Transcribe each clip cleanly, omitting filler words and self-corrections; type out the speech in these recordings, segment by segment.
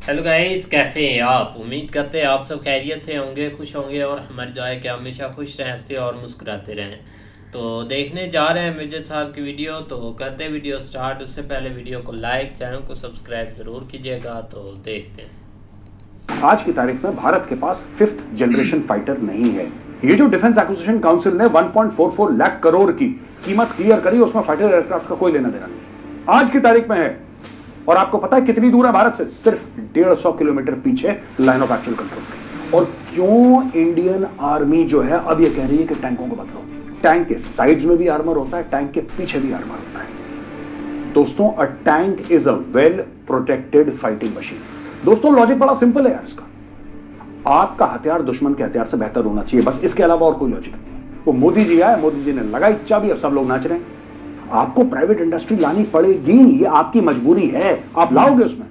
Hello guys, कैसे हैं आप? उम्मीद करते हैं आप सब खैरियत से होंगे, खुश होंगे और हमारी दुआ है कि हमेशा खुश रहें, हंसते और मुस्कुराते रहें। तो देखने जा रहे हैं मिर्जा साहब की वीडियो, तो करते हैं वीडियो स्टार्ट। उससे पहले वीडियो को लाइक, चैनल को सब्सक्राइब ज़रूर कीजिएगा। तो देखते हैं। आज की तारीख में भारत के पास फिफ्थ जनरेशन फाइटर नहीं है। ये जो डिफेंस एक्विजिशन काउंसिल ने 1.44 लाख करोड़ की कीमत क्लियर करी, उसमें फाइटर एयरक्राफ्ट का कोई लेना देना नहीं। आज की तारीख में है। और आपको पता है कितनी दूर है भारत से? सिर्फ 150 किलोमीटर पीछे लाइन ऑफ एक्चुअल कंट्रोल के। और क्यों इंडियन आर्मी जो है अब ये कह रही है कि टैंकों को बदलो? टैंक के साइड्स में भी आर्मर होता है, टैंक के पीछे भी आर्मर होता है। दोस्तों, a tank is a well protected fighting machine. दोस्तों, लॉजिक बड़ा सिंपल है यार इसका। आपका हथियार दुश्मन के हथियार से बेहतर होना चाहिए, बस इसके अलावा और कोई लॉजिक नहीं है। वो मोदी जी आए, मोदी जी ने लगाई चाबी, अब सब लोग नाच रहे हैं। आपको प्राइवेट इंडस्ट्री लानी पड़ेगी, ये आपकी मजबूरी है। आप लाओगे उसमें,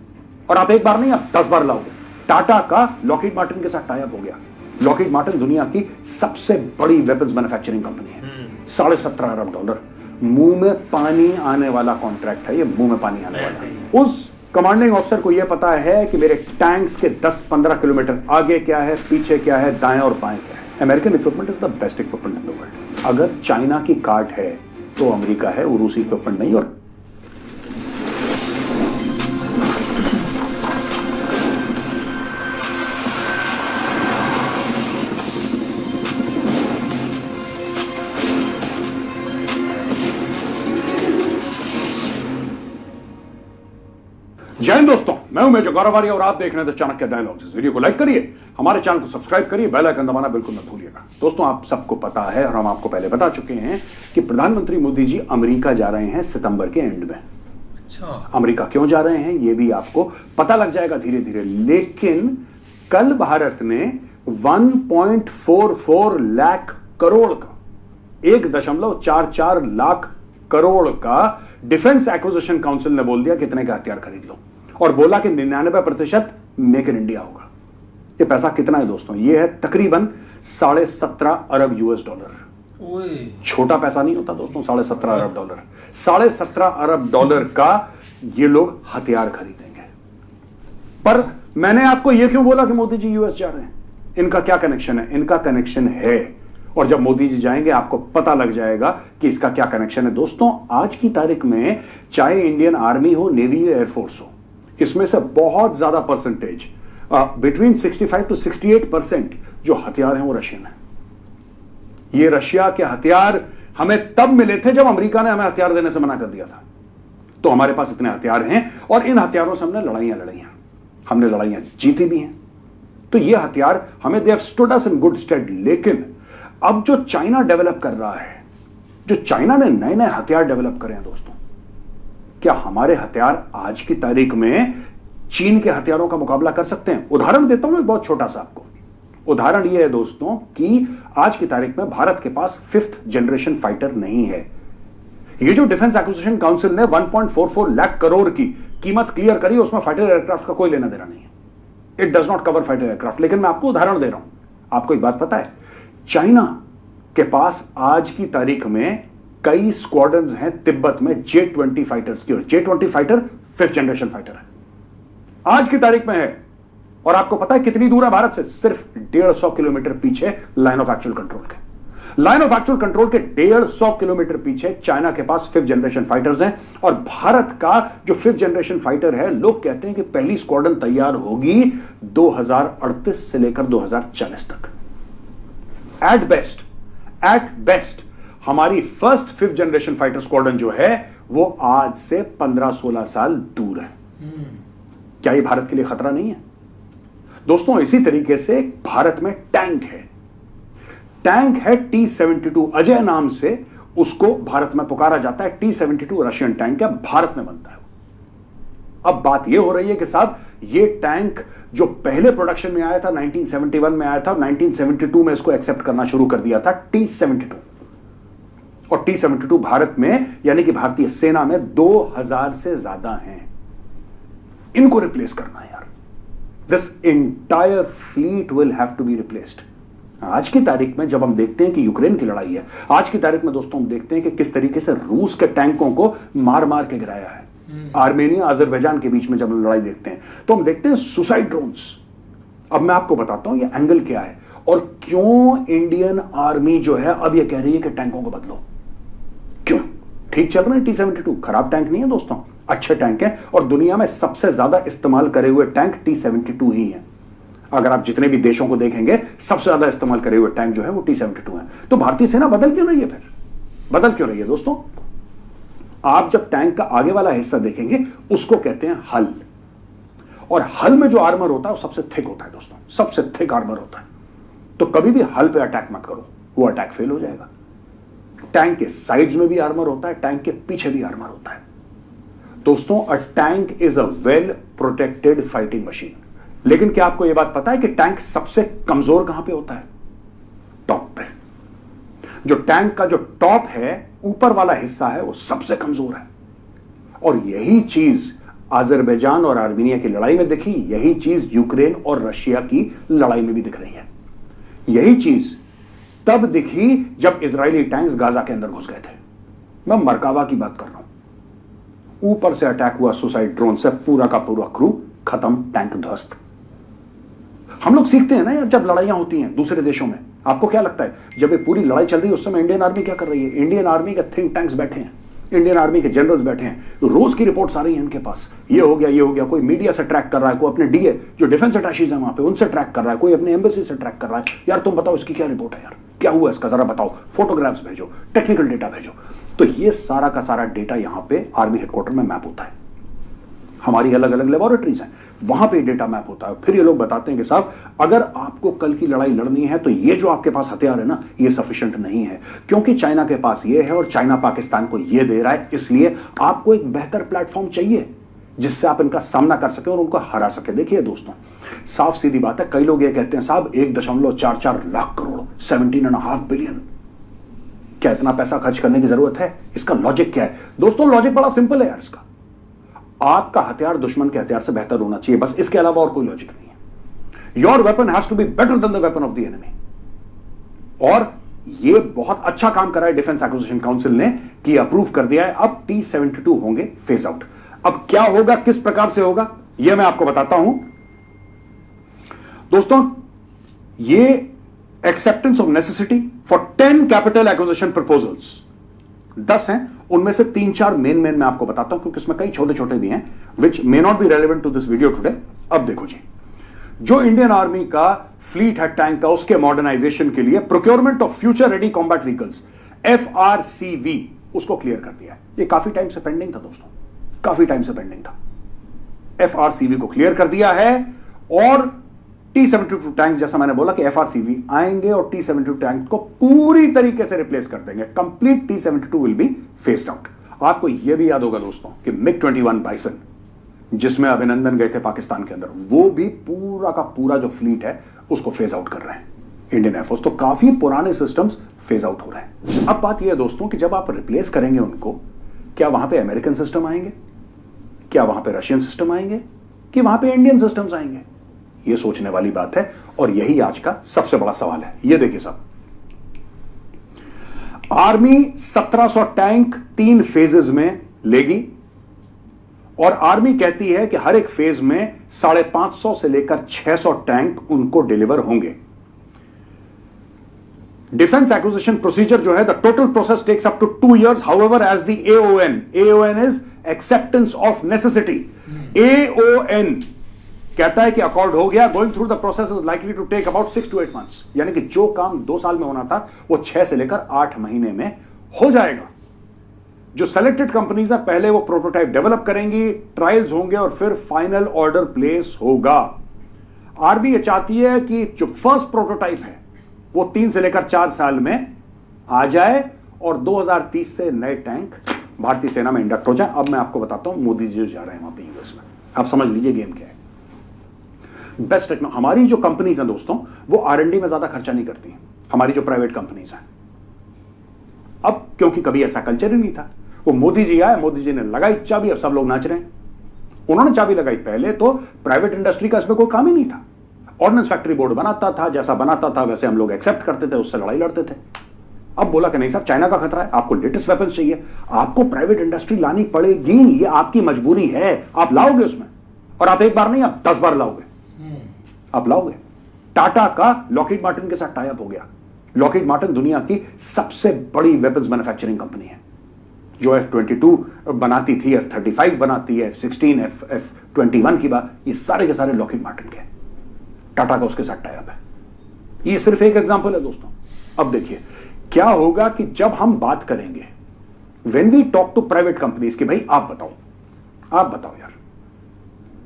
और आप एक बार नहीं, आप 10 बार लाओगे। टाटा का लॉकहीड मार्टिन के साथ टाई अप हो गया। लॉकहीड मार्टिन दुनिया की सबसे बड़ी वेपन्स मैन्युफैक्चरिंग कंपनी है। $17.5 अरब। मुंह में पानी आने वाला कॉन्ट्रैक्ट है ये, मुंह में पानी आने वाला। उस कमांडिंग ऑफिसर को यह पता है कि मेरे टैंक्स के 10-15 किलोमीटर आगे क्या है, पीछे क्या है, दाएं और बाएं क्या है। American equipment is the best equipment in the world. अगर चाइना की काट है तो अमेरिका है, वो रूसी इक्विपमेंट नहीं। और जय हिंद दोस्तों, मैं हूं मेजर गौरवारी और आप देख रहे हैं द चाणक्य डायलॉग्स। इस वीडियो को लाइक करिए, हमारे चैनल को सब्सक्राइब करिए, बेल आइकन दबाना बिल्कुल मत भूलिएगा। दोस्तों, आप सबको पता है और हम आपको पहले बता चुके हैं कि प्रधानमंत्री मोदी जी अमेरिका जा रहे हैं सितंबर के एंड में। अच्छा, अमेरिका क्यों जा रहे हैं ये भी आपको पता लग जाएगा धीरे धीरे। लेकिन कल भारत ने 1.44 लाख करोड़ का, 1.44 लाख करोड़ का डिफेंस एक्विजिशन काउंसिल ने बोल दिया कितने का हथियार खरीद लो, और बोला कि 99% मेक इन इंडिया होगा। ये पैसा कितना है दोस्तों? ये है तकरीबन $17.5 अरब। छोटा पैसा नहीं होता दोस्तों, $17.5 अरब। $17.5 अरब का ये लोग हथियार खरीदेंगे। पर मैंने आपको यह क्यों बोला कि मोदी जी यूएस जा रहे हैं? इनका क्या कनेक्शन है? इनका कनेक्शन है, और जब मोदी जी जाएंगे आपको पता लग जाएगा कि इसका क्या कनेक्शन है। दोस्तों, आज की तारीख में चाहे इंडियन आर्मी हो, नेवी हो, एयरफोर्स हो, इसमें से बहुत ज्यादा परसेंटेज, बिटवीन 65 to 68% जो हथियार हैं वो रशियन है। ये रशिया के हथियार हमें तब मिले थे जब अमेरिका ने हमें हथियार देने से मना कर दिया था। तो हमारे पास इतने हथियार हैं और इन हथियारों से हमने लड़ाइयां जीती भी हैं। तो ये हथियार हमें, they have stood us in good stead. लेकिन अब जो चाइना डेवलप कर रहा है, जो चाइना ने नए नए हथियार डेवलप करे हैं दोस्तों, क्या हमारे हथियार आज की तारीख में चीन के हथियारों का मुकाबला कर सकते हैं? उदाहरण देता हूं मैं बहुत छोटा सा आपको। उदाहरण यह है दोस्तों कि आज की तारीख में भारत के पास फिफ्थ जनरेशन फाइटर नहीं है। ये जो डिफेंस एक्विजिशन काउंसिल ने 1.44 लाख करोड़ की कीमत क्लियर करी, उसमें फाइटर एयरक्राफ्ट का कोई लेना देना नहीं है। It does not cover fighter aircraft. लेकिन मैं आपको उदाहरण दे रहा हूं। आपको एक बात पता है, चाइना के पास आज की तारीख में कई स्क्वाड्रन्स हैं तिब्बत में J-20 फाइटर्स की, और J-20 fighter fifth generation fighter है, आज की तारीख में है। और आपको पता है कितनी दूर है भारत से? सिर्फ 150 किलोमीटर पीछे लाइन ऑफ एक्चुअल कंट्रोल के। लाइन ऑफ एक्चुअल कंट्रोल के 150 किलोमीटर पीछे चाइना के पास फिफ्थ जनरेशन फाइटर्स हैं। और भारत का जो फिफ्थ जनरेशन फाइटर है, लोग कहते हैं कि पहली स्क्वाड्रन तैयार होगी 2038 से लेकर 2040 तक। एट बेस्ट हमारी first fifth generation fighter squadron जो है वो आज से 15-16 साल दूर है। क्या ये भारत के लिए खतरा नहीं है दोस्तों? इसी तरीके से भारत में टैंक है T-72, अजय नाम से उसको भारत में पुकारा जाता है। T-72 रशियन टैंक है, भारत में बनता है। अब बात यह हो रही है कि साहब, ये टैंक जो पहले प्रोडक्शन में आया था 1971 में आया था, 1972 में इसको एक्सेप्ट करना शुरू कर दिया था T-72। और T-72 भारत में, यानी कि भारतीय सेना में 2000 से ज्यादा हैं। इनको रिप्लेस करना है यार। This entire fleet will have to be replaced. आज की तारीख में जब हम देखते हैं कि यूक्रेन की लड़ाई है, आज की तारीख में दोस्तों हम देखते हैं कि किस तरीके से रूस के टैंकों को मार मार के गिराया है। आर्मेनिया अजरबैजान के बीच में जब लड़ाई देखते हैं तो हम देखते हैं सुसाइड ड्रोन्स। अब मैं आपको बताता हूं ये एंगल क्या है और क्यों इंडियन आर्मी जो है अब ये कह रही है कि टैंकों को बदलो। क्यों? ठीक चल रहे हैं T-72, खराब टैंक नहीं है दोस्तों, अच्छे टैंक हैं और दुनिया में सबसे ज्यादा इस्तेमाल करे हुए टैंक T-72 ही है। अगर आप जितने भी देशों को देखेंगे सबसे ज्यादा इस्तेमाल करे हुए टैंक जो है वो T-72 है। तो भारतीय सेना बदल क्यों रही है? फिर बदल क्यों रही है दोस्तों? आप जब टैंक का आगे वाला हिस्सा देखेंगे उसको कहते हैं हल, और हल में जो आर्मर होता है वो सबसे थिक होता है दोस्तों, सबसे थिक आर्मर होता है। तो कभी भी हल पे अटैक मत करो, वो अटैक फेल हो जाएगा। टैंक के साइड्स में भी आर्मर होता है, टैंक के पीछे भी आर्मर होता है दोस्तों। A tank is a well protected fighting machine. लेकिन क्या आपको यह बात पता है कि टैंक सबसे कमजोर कहां पे होता है? टॉप पे। जो टैंक का जो टॉप है, ऊपर वाला हिस्सा है, वो सबसे कमजोर है। और यही चीज अजरबैजान और आर्मेनिया की लड़ाई में दिखी, यही चीज यूक्रेन और रशिया की लड़ाई में भी दिख रही है। यही चीज तब दिखी जब इजरायली टैंक्स गाजा के अंदर घुस गए थे। मैं मरकावा की बात कर रहा हूं। ऊपर से अटैक हुआ सुसाइड ड्रोन से, पूरा का पूरा क्रू खत्म, टैंक ध्वस्त। हम लोग सीखते हैं ना यार, जब लड़ाइयां होती हैं दूसरे देशों में, आपको क्या लगता है जब ये पूरी लड़ाई चल रही है उस समय इंडियन आर्मी क्या कर रही है? इंडियन आर्मी के थिंक टैंक्स बैठे हैं, इंडियन आर्मी के जनरल्स बैठे हैं, रोज की रिपोर्ट्स आ रही हैं इनके पास, ये हो गया, ये हो गया। कोई मीडिया से ट्रैक कर रहा है, कोई अपने डीए जो डिफेंस अटैचीज है वहां पे उनसे ट्रैक कर रहा है, कोई अपने एम्बेसी से ट्रैक कर रहा है। यार तुम बताओ इसकी क्या रिपोर्ट है यार, क्या हुआ इसका, जरा बताओ, फोटोग्राफ्स भेजो, टेक्निकल डेटा भेजो। तो ये सारा का सारा डेटा यहां पे आर्मी हेडक्वार्टर में मैप होता है। हमारी अलग अलग लेबोरेटरीज हैं, वहां पे डेटा मैप होता है। फिर ये लोग बताते हैं कि साहब अगर आपको कल की लड़ाई लड़नी है तो ये जो आपके पास हथियार है ना, ये सफिशिएंट नहीं है, क्योंकि चाइना के पास ये है और चाइना पाकिस्तान को ये दे रहा है। इसलिए आपको एक बेहतर प्लेटफॉर्म चाहिए जिससे आप इनका सामना कर सके और उनको हरा सके। देखिए दोस्तों, साफ सीधी बात है, कई लोग ये कहते हैं साहब 1.44 लाख करोड़, 17.5 बिलियन, क्या इतना पैसा खर्च करने की जरूरत है? इसका लॉजिक क्या है दोस्तों? लॉजिक बड़ा सिंपल है यार इसका। आपका हथियार दुश्मन के हथियार से बेहतर होना चाहिए, बस इसके अलावा और कोई लॉजिक नहीं है। Your weapon has to be better than the weapon of the enemy. और ये बहुत अच्छा काम करा है डिफेंस एक्विजिशन काउंसिल ने कि अप्रूव कर दिया है। अब T-72 होंगे फेज आउट। अब क्या होगा, किस प्रकार से होगा, यह मैं आपको बताता हूं दोस्तों। ये acceptance of necessity for 10 capital acquisition proposals, 10 हैं, उनमें से 3-4 मेन मैं आपको बताता हूं क्योंकि इसमें कई छोटे छोटे भी हैं which may not be relevant to this video today. अब देखो जी, जो इंडियन आर्मी का फ्लीट है टैंक का, उसके मॉडर्नाइजेशन के लिए procurement of future ready combat vehicles FRCV उसको क्लियर कर दिया है। ये काफी टाइम से पेंडिंग था दोस्तों, काफी टाइम से पेंडिंग था। FRCV को क्लियर कर दिया है और T-72 टैंक, जैसा मैंने बोला कि FRCV आएंगे और T-72 टैंक को पूरी तरीके से रिप्लेस कर देंगे। Complete T-72 will be faced out. आपको यह भी याद होगा दोस्तों कि MiG-21 बाइसन, जिसमें अभिनंदन गए थे पाकिस्तान के अंदर, वो भी पूरा का पूरा जो फ्लीट है उसको फेज आउट कर रहे हैं इंडियन एयरफोर्स। तो काफी पुराने सिस्टम्स फेज आउट हो रहे हैं। अब बात यह है दोस्तों कि जब आप रिप्लेस करेंगे उनको, क्या वहां पे अमेरिकन सिस्टम आएंगे, क्या वहां पे रशियन सिस्टम आएंगे, कि वहां पे इंडियन सिस्टम्स आएंगे? यह सोचने वाली बात है और यही आज का सबसे बड़ा सवाल है। यह देखिए साहब, आर्मी 1700 टैंक 3 फेजेस में लेगी और आर्मी कहती है कि हर एक फेज में 550 से लेकर 600 टैंक उनको डिलीवर होंगे। डिफेंस एक्विजिशन प्रोसीजर जो है, the total process takes up to 2 years, however as the AON is acceptance of necessity. AON कहता है कि अकॉर्ड हो गया, going through the process is likely to take about 6 to 8 months, यानी कि जो काम 2 साल में होना था वो 6 से लेकर 8 महीने में हो जाएगा। जो सेलेक्टेड कंपनीज है पहले वो प्रोटोटाइप डेवलप करेंगी, ट्रायल्स होंगे और फिर फाइनल ऑर्डर प्लेस होगा। आर्मी ये चाहती है कि जो फर्स्ट प्रोटोटाइप है वो 3 से लेकर 4 साल में आ जाए और 2030 से नए टैंक भारतीय सेना में इंडक्ट हो जाए। अब मैं आपको बताता हूं मोदी जी जा रहे हैं वहां पे यूएस में, आप समझ लीजिए गेम क्या है। बेस्ट टेक्नोलॉजी, हमारी जो कंपनीज हैं दोस्तों वो R&D में ज्यादा खर्चा नहीं करती हैं, हमारी जो प्राइवेट कंपनीज हैं। अब क्योंकि कभी ऐसा कल्चर ही नहीं था, वो मोदी जी आए, मोदी जी ने लगाई चाबी, अब सब लोग नाच रहे हैं। उन्होंने चाबी लगाई, पहले तो प्राइवेट इंडस्ट्री का इसमें कोई काम ही नहीं था। ऑर्डिनेंस फैक्ट्री बोर्ड बनाता था, जैसा बनाता था वैसे हम लोग एक्सेप्ट करते थे, उससे लड़ाई लड़ते थे। अब बोला कि नहीं साहब, चाइना का खतरा है, आपको लेटेस्ट वेपन्स चाहिए, आपको प्राइवेट इंडस्ट्री लानी पड़ेगी, ये आपकी मजबूरी है, आप लाओगे उसमें, और आप एक बार नहीं, आप 10 बार लाओगे, आप लाओगे। टाटा का लॉकहीड मार्टिन के साथ टाई अप हो गया। लॉकहीड मार्टिन दुनिया की सबसे बड़ी वेपन्स मैन्युफैक्चरिंग कंपनी है, जो F-22 बनाती थी, F-35 बनाती है, F-16, F-21 की बात, ये सारे के सारे लॉकहीड मार्टिन के, टाटा का उसके साथ टाई अप है। ये सिर्फ एक एग्जांपल है दोस्तों। अब देखिए क्या होगा कि जब हम बात करेंगे, when we talk to private companies, कि भाई आप बताओ यार,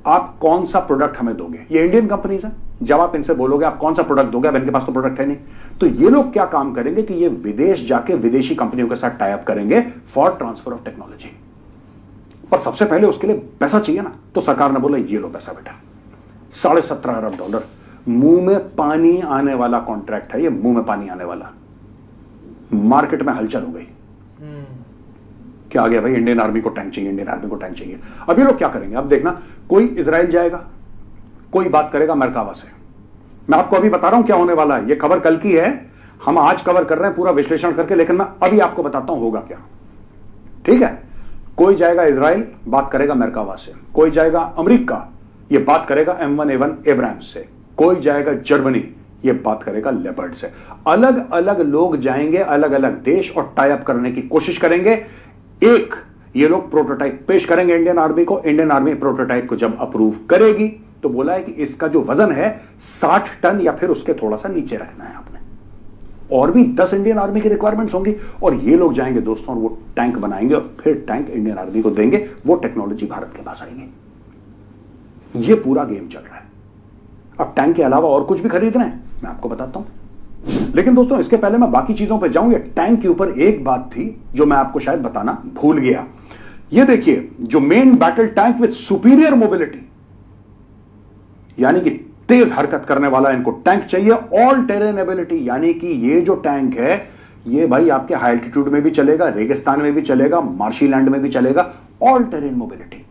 आप कौन सा प्रोडक्ट हमें दोगे, ये इंडियन कंपनीज है, जब आप इनसे बोलोगे आप कौन सा प्रोडक्ट दोगे, अब इनके पास तो प्रोडक्ट है नहीं, तो ये लोग क्या काम करेंगे कि ये विदेश जाके विदेशी कंपनियों के साथ टाई अप करेंगे फॉर ट्रांसफर ऑफ टेक्नोलॉजी। पर सबसे पहले उसके लिए पैसा चाहिए ना, तो सरकार ने बोला ये लो पैसा बेटा, $17.5 अरब, मुंह में पानी आने वाला कॉन्ट्रैक्ट है ये, मुंह में पानी आने वाला। मार्केट में हलचल हो गई, क्या आ गया भाई, इंडियन आर्मी को टैंक चाहिए, इंडियन आर्मी को टैंक चाहिए। अब ये लोग क्या करेंगे, अब देखना, कोई इजराइल जाएगा, कोई बात करेगा मरकावा से। मैं आपको अभी बता रहा हूं क्या होने वाला है, ये खबर कल की है, हम आज कवर कर रहे हैं पूरा विश्लेषण करके, लेकिन मैं अभी आपको बताता हूं होगा क्या, ठीक है। कोई जाएगा इजराइल, बात करेगा मरकावा से, कोई जाएगा अमेरिका, ये बात करेगा M1A1 एब्राहम्स से, कोई जाएगा जर्मनी, ये बात करेगा लेपर्ड से। अलग अलग लोग जाएंगे, अलग अलग देश, और टाई अप करने की कोशिश करेंगे। एक ये लोग प्रोटोटाइप पेश करेंगे इंडियन आर्मी को, इंडियन आर्मी प्रोटोटाइप को जब अप्रूव करेगी तो बोला है कि इसका जो वजन है 60 टन या फिर उसके थोड़ा सा नीचे रखना है आपने, और भी 10 इंडियन आर्मी की रिक्वायरमेंट्स होंगी, और ये लोग जाएंगे दोस्तों और वो टैंक बनाएंगे, और फिर टैंक इंडियन आर्मी को देंगे, वो टेक्नोलॉजी भारत के पास आएगी। ये पूरा गेम चल रहा है। अब टैंक के अलावा और कुछ भी खरीद रहे हैं, मैं आपको बताता हूं, लेकिन दोस्तों इसके पहले मैं बाकी चीजों पे जाऊं, ये टैंक के ऊपर एक बात थी जो मैं आपको शायद बताना भूल गया। ये देखिए, जो main battle tank with superior mobility, यानी कि तेज हरकत करने वाला इनको टैंक चाहिए, ऑल टेरेन एबिलिटी, यानी कि ये जो टैंक है ये भाई आपके हाई एल्टीट्यूड में भी चलेगा, रेगिस्तान में भी चलेगा, मार्शी लैंड में भी चलेगा, ऑल टेरेन मोबिलिटी।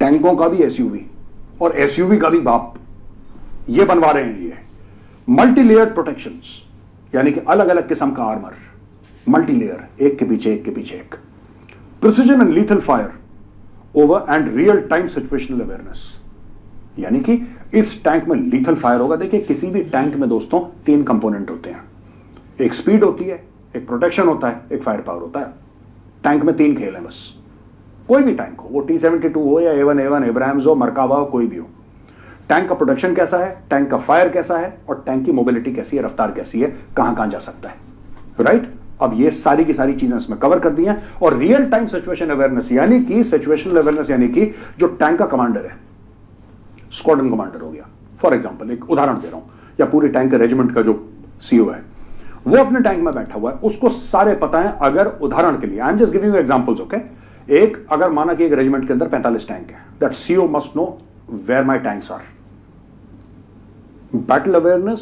टैंकों का भी एसयूवी, और एसयूवी का भी बाप, ये बनवा रहे हैं। ये मल्टी लेयर प्रोटेक्शंस, यानी कि अलग अलग किस्म का आर्मर, मल्टी लेयर, एक के पीछे एक के पीछे एक, precision and lethal fire over and real time situational awareness, यानी कि इस टैंक में लीथल फायर होगा। देखिए किसी भी टैंक में दोस्तों 3 कंपोनेंट होते हैं, एक स्पीड होती है, एक प्रोटेक्शन होता है, एक फायर पावर होता है। टैंक में 3 खेल हैं बस, कोई भी टैंक हो, वो T-72 हो या A1A1 एब्राहम्स हो, मरकावा हो, कोई भी हो। टैंक का प्रोटेक्शन कैसा है, टैंक का फायर कैसा है, और टैंक की मोबिलिटी कैसी है, रफ्तार कैसी है, कहां कहां जा सकता है, राइट। अब ये सारी की सारी चीजें इसमें कवर कर दी हैं। और रियल टाइम सिचुएशन अवेयरनेस, यानी कि सिचुएशनल अवेयरनेस, यानी कि जो टैंक का कमांडर है, स्क्वाड्रन कमांडर हो गया फॉर एग्जांपल, एक उदाहरण दे रहा हूं, या पूरी टैंक के रेजिमेंट का जो सीईओ है, वो अपने टैंक में बैठा हुआ है, उसको सारे पता है। अगर उदाहरण के लिए, I am just giving you examples, okay, एक अगर माना कि एक रेजिमेंट के अंदर 45 टैंक है, that CEO must know where my tanks are. Battle awareness,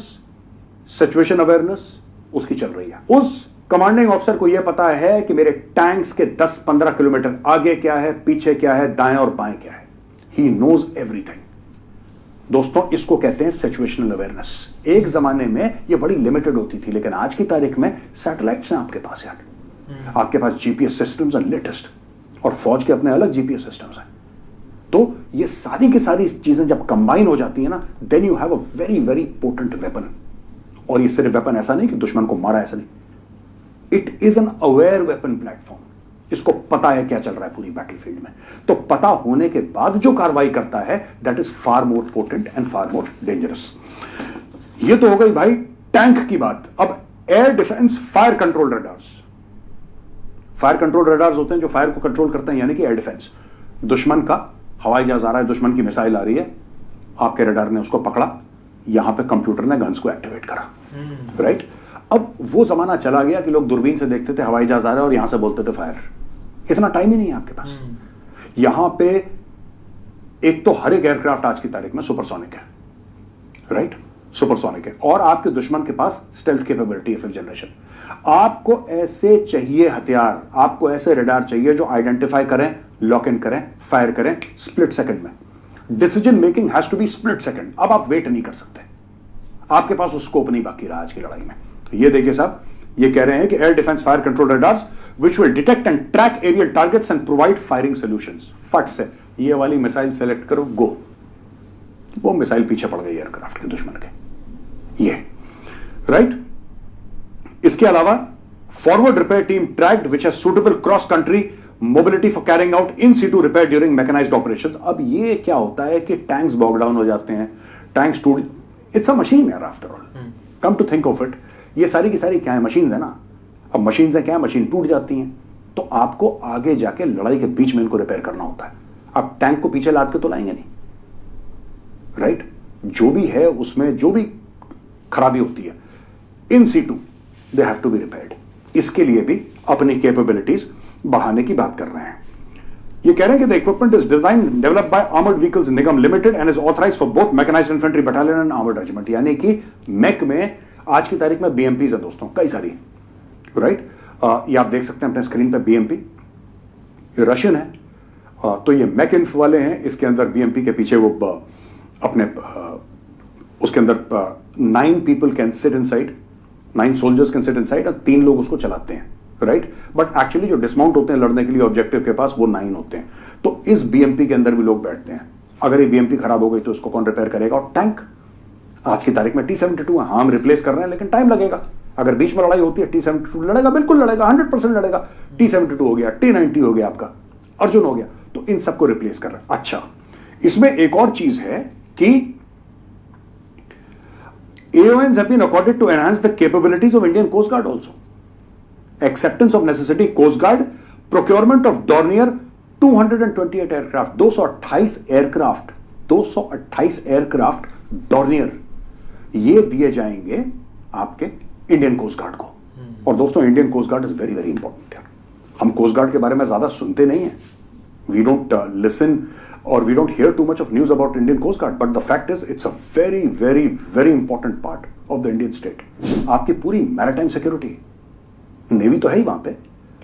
situation awareness उसकी चल रही है। उस कमांडिंग ऑफिसर को यह पता है कि मेरे टैंक्स के 10-15 किलोमीटर आगे क्या है, पीछे क्या है, दाएं और बाएं क्या है। He knows everything. दोस्तों इसको कहते हैं सिचुएशनल अवेयरनेस। एक जमाने में यह बड़ी लिमिटेड होती थी, लेकिन आज की तारीख में सैटेलाइट्स हैं आपके पास यार, आपके पास जीपीएस सिस्टम्स हैं लेटेस्ट, और फौज के अपने अलग जीपीएस सिस्टम्स हैं। तो ये सारी की सारी चीजें जब कंबाइन हो जाती है ना, then you have a very very potent weapon. और ये सिर्फ वेपन ऐसा नहीं कि दुश्मन को मारा, ऐसा नहीं, it is an aware weapon platform. इसको पता है क्या चल रहा है पूरी बैटलफील्ड में, तो पता होने के बाद जो कार्रवाई करता है, that is far more potent and far more dangerous. ये तो हो गई भाई टैंक की बात। अब air defence fire control radars. Fire control radars होते हैं जो फायर को कंट्रोल करते हैं, यानी कि एयर डिफेंस। दुश्मन का हवाई जहाज आ रहा है, दुश्मन की मिसाइल आ रही है, आपके रडार ने उसको पकड़ा, यहां पे कंप्यूटर ने गन्स को एक्टिवेट करा, राइट। अब वो जमाना चला गया कि लोग दूरबीन से देखते थे हवाई जहाज आ रहा है और यहां से बोलते थे फायर। इतना टाइम ही नहीं है आपके पास। यहां पे एक तो हर एक एयरक्राफ्ट आज की तारीख में सुपरसोनिक है, राइट, सुपरसोनिक है, और आपके दुश्मन के पास स्टेल्थ कैपेबिलिटी है 5th जनरेशन। आपको ऐसे चाहिए हथियार, आपको ऐसे रडार चाहिए जो आइडेंटिफाई करें, लॉक इन करें, फायर करें स्प्लिट सेकंड में। Decision making has to be split second. अब आप वेट नहीं कर सकते, आपके पास वो स्कोप नहीं बाकी रहा आज की लड़ाई में। तो ये देखिए साहब, ये कह रहे हैं कि air defence fire control radars which will detect and track aerial targets and provide firing solutions. फट से ये वाली मिसाइल सेलेक्ट करो, गो। वो मिसाइल पीछे पड़ गई एयरक्राफ्ट के, दुश्मन के। ये राइट। इसके अलावा forward repair team tracked which has suitable cross country mobility for carrying out in situ repair during mechanised operations. अब ये क्या होता है कि टैंक्स बॉग डाउन हो जाते हैं, टैंक्स टूट, इट्स अ मशीन यार after all, come to think of it. ये सारी की सारी क्या है, मशीन्स है ना। अब मशीन्स है क्या, मशीन टूट जाती हैं तो आपको आगे जाके लड़ाई के बीच में इनको रिपेयर करना होता है। आप टैंक को पीछे लाद के तो लाएंगे नहीं, राइट। जो भी है उसमें जो भी खराबी होती है, in situ they have to be repaired. इसके लिए भी अपनी कैपेबिलिटीज बढ़ाने की बात कर रहे हैं। ये कह रहे हैं कि the equipment is design developed by armoured vehicles Nigam limited and is authorised for both mechanised infantry battalion and armoured regiment. यानी कि मैक में आज की तारीख में बीएमपीज है दोस्तों, कई सारी, राइट। ये आप देख सकते हैं अपने स्क्रीन पे, बीएमपी ये रशियन है, तो ये मैक इन्फ वाले हैं। इसके अंदर बीएमपी के पीछे वो अपने उसके अंदर 9 people can sit inside, 9 soldiers can sit inside, और 3 लोग उसको चलाते हैं, राइट। बट एक्चुअली जो डिसमाउंट होते हैं लड़ने के लिए ऑब्जेक्टिव के पास, वो 9 होते हैं। तो इस बीएमपी के अंदर भी लोग बैठते हैं। अगर ये बीएमपी खराब हो गई तो उसको कौन रिपेयर करेगा। और टैंक आज की तारीख में T-72 है, हाँ हम रिप्लेस कर रहे हैं लेकिन टाइम लगेगा। अगर बीच में लड़ाई होती है T-72 लड़ेगा, बिल्कुल लड़ेगा, 100% लड़ेगा। T-72 हो गया, T-90 हो गया, आपका अर्जुन हो गया, तो इन सबको रिप्लेस कर रहे हैं। अच्छा, इसमें एक और चीज है कि AONs have been accorded to enhance the capabilities of Indian Coast Guard also. Acceptance of necessity Coast Guard, procurement of Dornier 228 aircraft, 228 aircraft, 228 aircraft Dornier, ये दिए जाएंगे आपके इंडियन कोस्ट गार्ड को। और दोस्तों Indian coast guard is very very important यार। हम coast guard के बारे में ज्यादा सुनते नहीं है, we don't listen or we don't hear too much of news about Indian Coast Guard, but the fact is it's a very very very important part of the Indian state. आपकी पूरी maritime security, navy तो है ही वहां पे,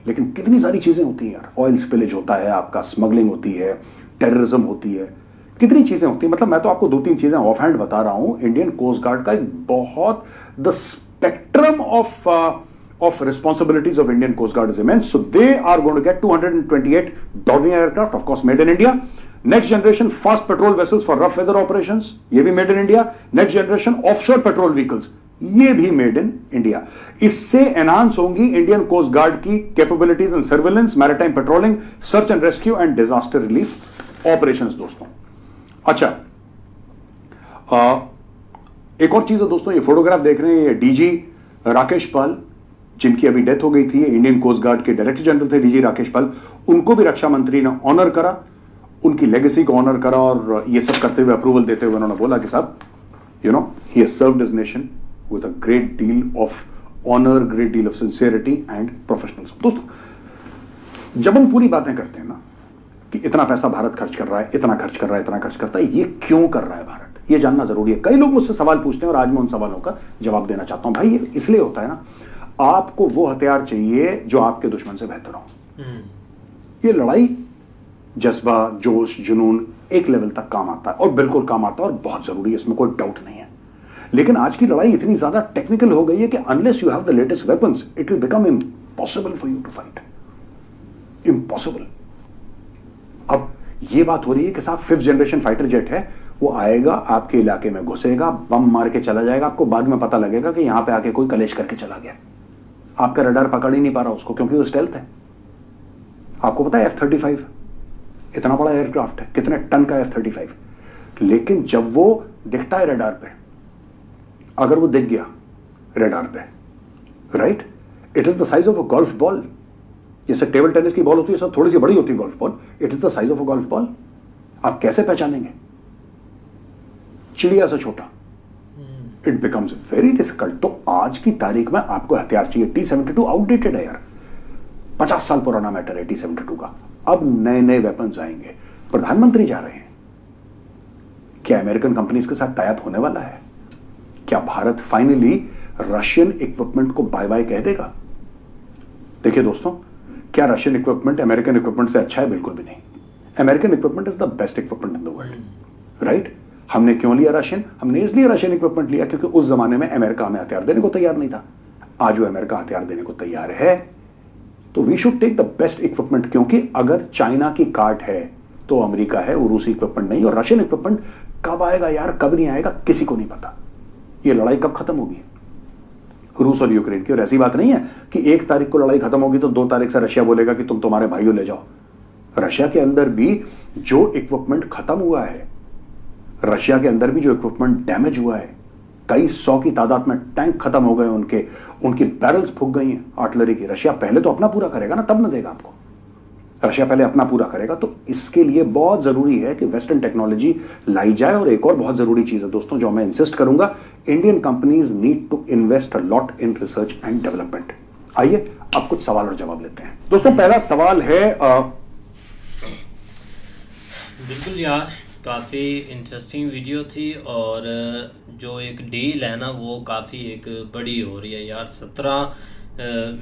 लेकिन कितनी सारी चीजें होती हैं यार। ऑयल स्पिलेज होता है, आपका स्मगलिंग होती है, टेररिज्म होती है, कितनी चीजें होती हैं। मतलब मैं तो आपको 2-3 चीजें ऑफ हैंड बता रहा हूं। इंडियन कोस्ट गार्ड का एक बहुत, the spectrum of responsibilities of Indian Coast Guard is immense. So they are going to get 228 Dornier aircraft, of course made in India. Next generation fast patrol vessels for rough weather operations, ये भी made in India. Next generation offshore patrol vehicles, ये भी made in India. इससे enhance होंगी Indian Coast Guard की capabilities in surveillance, maritime patrolling, search and rescue and disaster relief operations दोस्तों। अच्छा, एक और चीज है दोस्तों, ये फोटोग्राफ देख रहे हैं, ये डीजी राकेश पाल, जिनकी अभी डेथ हो गई थी, इंडियन कोस्ट गार्ड के डायरेक्टर जनरल थे डीजी राकेश पाल। उनको भी रक्षा मंत्री ने ऑनर करा, उनकी लेगेसी को ऑनर करा, और ये सब करते हुए अप्रूवल देते हुए उन्होंने बोला कि साहब you know he has served his nation with a great deal of honour, great deal of sincerity and professionalism. दोस्तों जब हम पूरी बातें करते हैं ना कि इतना पैसा भारत खर्च कर रहा है, इतना खर्च कर रहा है, इतना खर्च करता है, ये क्यों कर रहा है भारत, ये जानना जरूरी है। कई लोग मुझसे सवाल पूछते हैं और आज मैं उन सवालों का जवाब देना चाहता हूं। भाई ये इसलिए होता है ना, आपको वो हथियार चाहिए जो आपके दुश्मन से बेहतर हो। ये लड़ाई जज्बा, जोश, जुनून एक लेवल तक काम आता है, और बिल्कुल काम आता है, और बहुत जरूरी है, इसमें कोई डाउट नहीं है। लेकिन आज की लड़ाई इतनी ज्यादा टेक्निकल हो गई है कि unless you have the latest weapons it will become impossible for you to fight, impossible. अब ये बात हो रही है कि साहब 5th जनरेशन फाइटर जेट है, वो आएगा आपके इलाके में घुसेगा, बम मार के चला जाएगा, आपको बाद में पता लगेगा कि यहां पे आके कोई कलेश करके चला गया। आपका रडार पकड़ ही नहीं पा रहा उसको, क्योंकि वो स्टेल्थ है। आपको पता है F-35 इतना बड़ा एयरक्राफ्ट है, कितने टन का F-35, लेकिन जब वो दिखता है रडार पे, अगर वो दिख गया रडार पे, right, it is the size of a golf ball. जैसे टेबल टेनिस की बॉल होती है, सब थोड़ी सी बड़ी होती है golf ball, it is the size of a golf ball. आप कैसे पहचानेंगे चिड़िया से छोटा? It becomes very difficult. तो आज की तारीख में आपको हथियार चाहिए। T-72 आउटडेटेड है यार, 50 साल पुराना मैटर है T-72 का। अब नए नए वेपन्स आएंगे। प्रधानमंत्री जा रहे हैं, क्या अमेरिकन कंपनीज के साथ टाई अप होने वाला है? क्या भारत फाइनली रशियन इक्विपमेंट को बाय बाय कह देगा? देखिए दोस्तों, क्या रशियन इक्विपमेंट अमेरिकन इक्विपमेंट से अच्छा है? बिल्कुल भी नहीं। American equipment is the best equipment in the world, right. हमने क्यों लिया रशियन? हमने इसलिए रशियन इक्विपमेंट लिया क्योंकि उस जमाने में अमेरिका हमें हथियार देने को तैयार नहीं था। आज वो अमेरिका हथियार देने को तैयार है, तो we should take the best equipment, क्योंकि अगर चाइना की काट है तो अमेरिका है, वो रूसी इक्विपमेंट नहीं। और रशियन इक्विपमेंट कब आएगा यार, कब नहीं आएगा, किसी को नहीं पता। ये लड़ाई कब खत्म होगी रूस और यूक्रेन की। और ऐसी बात नहीं है कि 1 तारीख को लड़ाई खत्म होगी तो 2 तारीख से रशिया बोलेगा कि तुम तुम्हारे भाइयों ले जाओ। रशिया के अंदर भी जो इक्विपमेंट खत्म हुआ है, रशिया के अंदर भी जो इक्विपमेंट डैमेज हुआ है, कई 100 की तादाद में टैंक खत्म हो गए उनकी बैरल्स फूक गई हैं आर्टिलरी की। रशिया पहले तो अपना पूरा करेगा ना, तब ना देगा आपको। रशिया पहले अपना पूरा करेगा। तो इसके लिए बहुत जरूरी है कि वेस्टर्न टेक्नोलॉजी लाई जाए। और एक और बहुत जरूरी चीज है दोस्तों, जो मैं इंसिस्ट करूंगा, Indian companies need to invest a lot in research and development. आइए अब कुछ सवाल और जवाब लेते हैं दोस्तों। पहला सवाल है बिल्कुल यार, काफ़ी इंटरेस्टिंग वीडियो थी। और जो एक डील है ना, वो काफ़ी एक बड़ी हो रही है यार। 17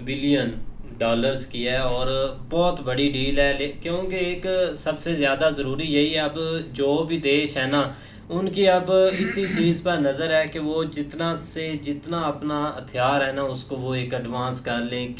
बिलियन डॉलर्स की है और बहुत बड़ी डील है। क्योंकि एक सबसे ज़्यादा ज़रूरी यही है, अब जो भी देश है ना, उनकी अब इसी चीज़ पर नज़र है कि वो जितना से जितना अपना हथियार है ना, उसको वो एक एडवांस कर लें।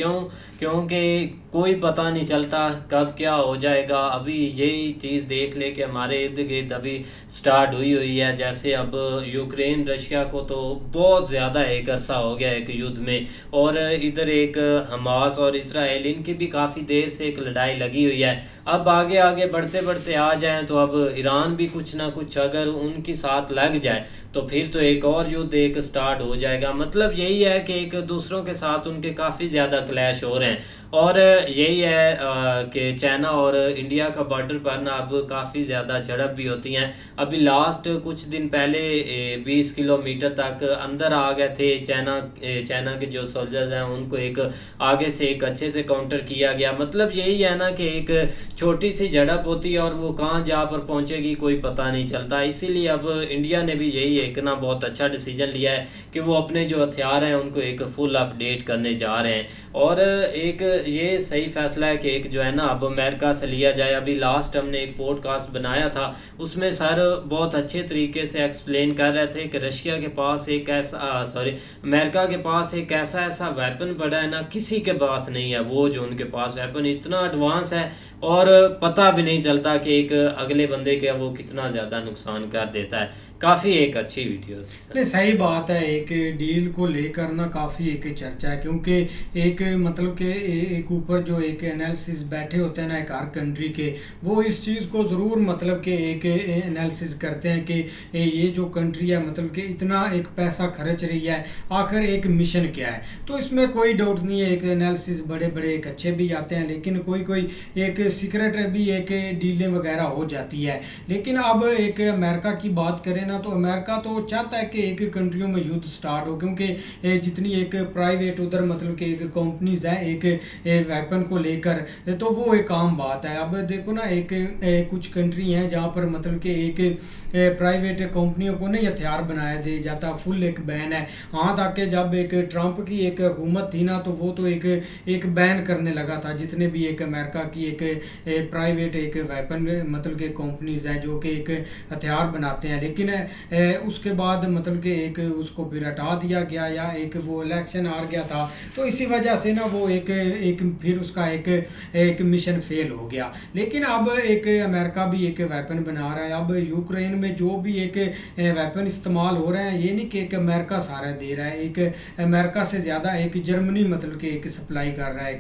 क्योंकि कोई पता नहीं चलता कब क्या हो जाएगा। अभी यही चीज़ देख ले कि हमारे इर्द गिर्द अभी स्टार्ट हुई है। जैसे अब यूक्रेन रशिया को तो बहुत ज़्यादा एक अरसा हो गया एक युद्ध में, और इधर एक हमास और इसराइल, इनकी भी काफ़ी देर से एक लड़ाई लगी हुई है। अब आगे आगे बढ़ते बढ़ते आ जाएं तो अब ईरान भी कुछ ना कुछ अगर उनके साथ लग जाए तो फिर तो एक और युद्ध एक स्टार्ट हो जाएगा। मतलब यही है कि एक दूसरों के साथ उनके काफ़ी ज़्यादा क्लैश हो रहे हैं। और यही है कि चाइना और इंडिया का बॉर्डर पर ना अब काफ़ी ज़्यादा झड़प भी होती हैं। अभी लास्ट कुछ दिन पहले 20 किलोमीटर तक अंदर आ गए थे चाइना के जो सोल्जर्स हैं, उनको एक आगे से एक अच्छे से काउंटर किया गया। मतलब यही है ना कि एक छोटी सी झड़प होती है और वो कहाँ जा पर पहुँचेगी कोई पता नहीं चलता। इसीलिए अब इंडिया ने भी यही एक ना बहुत अच्छा डिसीजन लिया है कि वो अपने जो हथियार हैं उनको एक फुल अपडेट करने जा रहे हैं। और एक ये सही फैसला है कि एक जो है ना अब अमेरिका से लिया जाए। अभी लास्ट हमने एक पॉडकास्ट बनाया था, उसमें सर बहुत अच्छे तरीके से एक्सप्लेन कर रहे थे कि रशिया के पास एक ऐसा अमेरिका के पास एक ऐसा वेपन पड़ा है ना, किसी के पास नहीं है। वो जो उनके पास वेपन इतना एडवांस है और पता भी नहीं चलता कि एक अगले बंदे का वो कितना ज़्यादा नुकसान कर देता है। काफ़ी एक अच्छी वीडियो थी सर। नहीं, सही बात है। एक डील को लेकर ना काफ़ी एक चर्चा है, क्योंकि एक मतलब कि एक ऊपर जो एक एनालिसिस बैठे होते हैं ना एक हर कंट्री के, वो इस चीज़ को ज़रूर मतलब कि एक एनालिसिस करते हैं कि ये जो कंट्री है मतलब कि इतना एक पैसा खर्च रही है, आखिर एक मिशन क्या है। तो इसमें कोई डाउट नहीं है, एक एनालिसिस बड़े बड़े एक अच्छे भी आते हैं, लेकिन कोई एक सीक्रेट भी एक डीलें वगैरह हो जाती है। लेकिन अब एक अमेरिका की बात करें ना, तो अमेरिका तो चाहता है कि एक कंट्रियों में युद्ध स्टार्ट हो, क्योंकि जितनी एक प्राइवेट उधर मतलब कि एक कंपनीज हैं एक वेपन को लेकर, तो वो एक आम बात है। अब देखो ना एक कुछ कंट्री हैं जहाँ पर मतलब कि एक प्राइवेट कंपनियों को नहीं हथियार बनाया दे जाता, फुल एक बैन है। हाँ, ताकि जब एक ट्रंप की एक हुकूमत थी ना, तो वो तो एक बैन करने लगा था जितने भी एक अमेरिका की एक प्राइवेट एक वेपन मतलब के कंपनीज हैं जो कि एक हथियार बनाते हैं। लेकिन उसके बाद मतलब कि एक उसको फिर हटा दिया गया, या एक वो इलेक्शन हार गया था, तो इसी वजह से ना वो एक फिर उसका एक मिशन फेल हो गया। लेकिन अब एक अमेरिका भी एक वेपन बना रहा है। अब यूक्रेन में जो भी एक वेपन इस्तेमाल हो रहे हैं, ये नहीं कि एक अमेरिका सारा दे रहा है, एक अमेरिका से ज़्यादा एक जर्मनी मतलब कि एक सप्लाई कर रहा है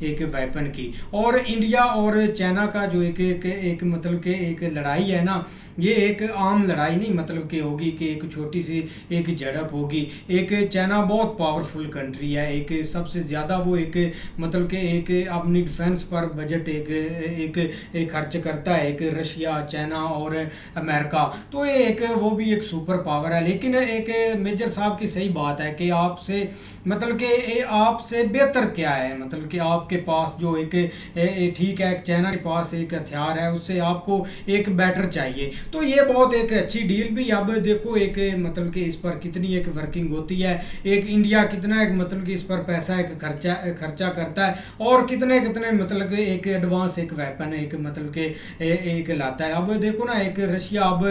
एक वेपन की। और इंडिया और चाइना का जो एक मतलब कि एक लड़ाई है ना, ये एक आम लड़ाई नहीं मतलब कि होगी कि एक छोटी सी एक झड़प होगी। एक चाइना बहुत पावरफुल कंट्री है, एक सबसे ज़्यादा वो एक मतलब कि एक अपनी डिफेंस पर बजट एक खर्च करता है, एक रशिया, चाइना और अमेरिका। तो ये एक वो भी एक सुपर पावर है। लेकिन एक मेजर साहब की सही बात है कि आपसे मतलब कि आपसे बेहतर क्या है, मतलब कि आपके पास जो एक ठीक है चाइना चाइना के पास एक हथियार है, उससे आपको एक बेटर चाहिए। तो ये बहुत एक अच्छी डील भी। अब देखो एक मतलब कि इस पर कितनी एक वर्किंग होती है, एक इंडिया कितना एक मतलब कि इस पर पैसा एक खर्चा करता है, और कितने कितने मतलब कि एक एडवांस एक वेपन एक मतलब के एक लाता है। अब देखो ना, एक रशिया अब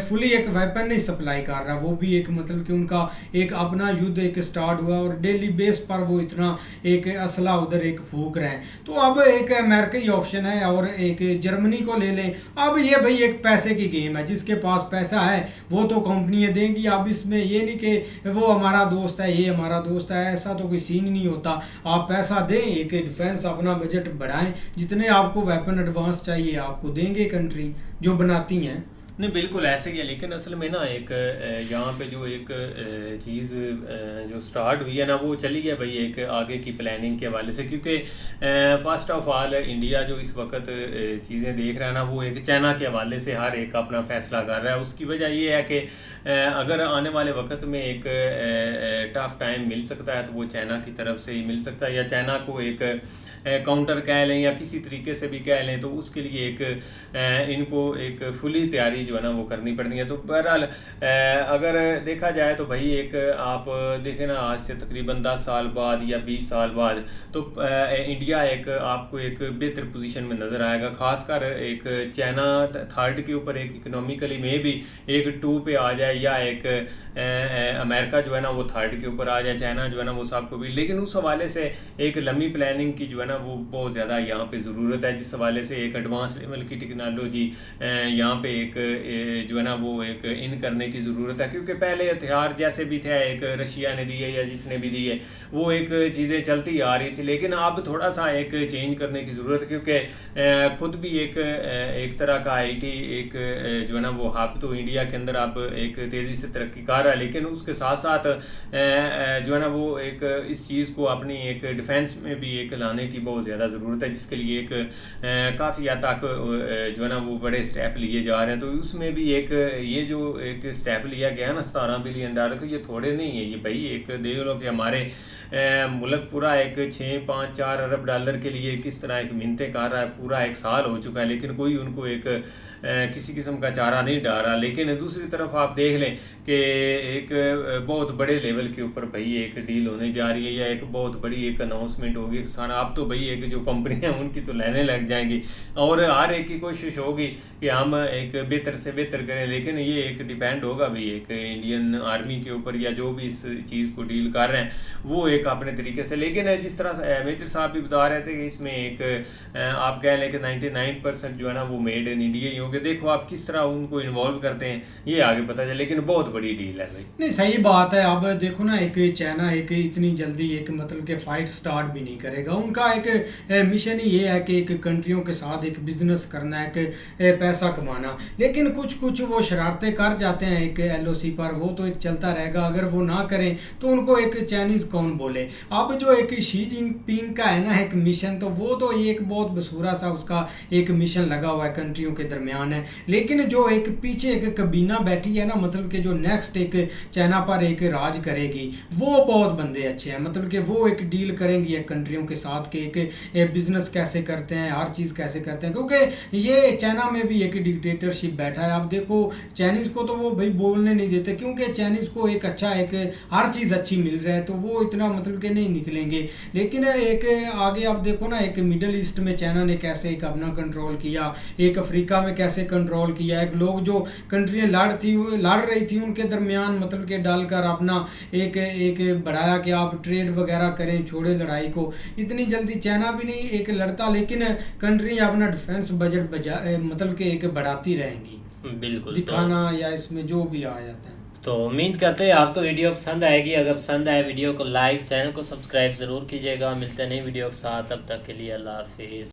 फुली एक वेपन नहीं सप्लाई कर रहा, वो भी एक मतलब कि उनका एक अपना युद्ध एक स्टार्ट हुआ, और डेली बेस पर वो इतना एक असला उधर एक फूक रहे हैं। तो अब एक अमेरिका ही ऑप्शन है, और एक जर्मनी को ले लें। अब ये भाई एक पैसे की गेम है, जिसके पास पैसा है वो तो कंपनियां देंगी। अब इसमें ये नहीं कि वो हमारा दोस्त है, ये हमारा दोस्त है, ऐसा तो कोई सीन नहीं होता। आप पैसा दें, एक डिफेंस अपना बजट बढ़ाएं, जितने आपको वेपन एडवांस चाहिए आपको देंगे कंट्री जो बनाती हैं। नहीं बिल्कुल ऐसे ही है, लेकिन असल में ना एक यहाँ पे जो एक चीज़ जो स्टार्ट हुई है ना, वो चली है भाई एक आगे की प्लानिंग के हवाले से। क्योंकि फर्स्ट ऑफ ऑल इंडिया जो इस वक्त चीज़ें देख रहा है ना, वो एक चाइना के हवाले से हर एक अपना फैसला कर रहा है। उसकी वजह ये है कि अगर आने वाले वक्त में एक टफ टाइम मिल सकता है तो वो चाइना की तरफ से ही मिल सकता है, या चाइना को एक काउंटर कह लें या किसी तरीके से भी कह लें, तो उसके लिए एक इनको एक फुली तैयारी जो है ना वो करनी पड़ती है। तो बहरहाल अगर देखा जाए तो भाई एक आप देखें ना, आज से तकरीबन 10 साल बाद या 20 साल बाद तो इंडिया एक आपको एक बेहतर पोजीशन में नज़र आएगा। खासकर एक चाइना थर्ड के ऊपर एक इकोनॉमिकली में भी एक 2 पे आ जाए, या एक अमेरिका जो है ना वो थर्ड के ऊपर आ जाए, चाइना जो है ना वो सबको भी। लेकिन उस हवाले से एक लंबी प्लानिंग की जो है ना वो बहुत ज़्यादा यहाँ पे ज़रूरत है, जिस हवाले से एक एडवांस लेवल की टेक्नोलॉजी यहाँ पे एक जो है ना वो एक इन करने की ज़रूरत है। क्योंकि पहले हथियार जैसे भी थे, एक रशिया ने दिए या जिसने भी दिए, वो एक चीज़ें चलती आ रही थी। लेकिन अब थोड़ा सा एक चेंज करने की ज़रूरत है, क्योंकि खुद भी एक तरह का IT एक जो है ना वो हब तो इंडिया के अंदर अब एक तेज़ी से तरक्की कर रहा है। लेकिन उसके साथ साथ जो है ना वो एक इस चीज़ को अपनी एक डिफेंस में भी एक लाने की बहुत ज़्यादा ज़रूरत है, जिसके लिए एक काफ़ी हद तक जो है ना वो बड़े स्टेप लिए जा रहे हैं। तो उसमें भी एक ये जो एक स्टेप लिया गया है ना $17 बिलियन का, ये थोड़े नहीं है। ये भाई एक देख लो कि हमारे मुल्क पूरा एक 6-5-4 अरब डॉलर के लिए किस तरह एक मिन्नतें कर रहा है, पूरा एक साल हो चुका है, लेकिन कोई उनको एक किसी किस्म का चारा नहीं डाल रहा। लेकिन दूसरी तरफ आप देख लें कि एक बहुत बड़े लेवल के ऊपर भाई एक डील होने जा रही है, या एक बहुत बड़ी एक अनाउंसमेंट होगी। सारा अब तो भाई एक जो कंपनियां उनकी तो लेने लग जाएंगी, और हर एक की कोशिश होगी कि हम एक बेहतर से बेहतर करें। लेकिन ये एक डिपेंड होगा भाई एक इंडियन आर्मी के ऊपर, या जो भी इस चीज़ को डील कर रहे हैं वो एक अपने तरीके से। लेकिन जिस तरह मेजर साहब भी बता रहे थे कि इसमें एक आप कह लें कि 99% जो है ना वो मेड इन इंडिया ही होंगे। देखो आप किस तरह उनको इन्वॉल्व करते हैं ये आगे पता चले, लेकिन बहुत बड़ी डील है भाई। नहीं सही बात है। अब देखो ना, एक चाइना एक इतनी जल्दी एक मतलब के फाइट स्टार्ट भी नहीं करेगा। उनका एक मिशन ही ये है कि एक कंट्रियों के साथ एक बिजनेस करना है, एक पैसा कमाना। लेकिन कुछ कुछ वो शरारतें कर जाते हैं एक LOC पर, वो तो एक चलता रहेगा। अगर वो ना करें तो उनको एक चाइनीज़ कौन बोले। अब जो एक शी जिनपिंग का है ना एक मिशन, तो वो तो एक बहुत बसूरा सा उसका एक मिशन लगा हुआ है कंट्रियों के दरमियान है। लेकिन जो एक पीछे एक कबीना बैठी है ना, मतलब कि जो नेक्स्ट एक चाइना पर एक राज करेगी, वो बहुत बंदे अच्छे हैं। मतलब कि वो एक डील करेंगी एक कंट्रियों के साथ के एक बिजनेस कैसे करते हैं, हर चीज़ कैसे करते हैं। क्योंकि ये चाइना में भी एक डिक्टेटरशिप बैठा है। आप देखो चाइनीज़ को तो वो भाई बोलने नहीं देते, क्योंकि चाइनीज़ को एक अच्छा एक हर चीज़ अच्छी मिल रहा है, तो वो इतना मतलब कि नहीं निकलेंगे। लेकिन एक आगे आप देखो ना, एक मिडल ईस्ट में चाइना ने कैसे एक अपना कंट्रोल किया, एक अफ्रीका में कैसे कंट्रोल किया, एक लोग जो कंट्रियाँ लड़ रही थी उनके दरमियान मतलब के डालकर अपना एक बढ़ाया कि आप ट्रेड वगैरह करें, छोड़े लड़ाई को। इतनी जल्दी चाइना भी नहीं एक लड़ता, लेकिन कंट्री अपना डिफेंस बजट मतलब के एक बढ़ाती रहेंगी, बिल्कुल दिखाना या इसमें जो भी आ जाता है। तो उम्मीद करते हैं आपको वीडियो पसंद आएगी। अगर पसंद आए वीडियो को लाइक, चैनल को सब्सक्राइब ज़रूर कीजिएगा। मिलते हैं नई वीडियो के साथ, तब तक के लिए अल्लाह हाफिज़।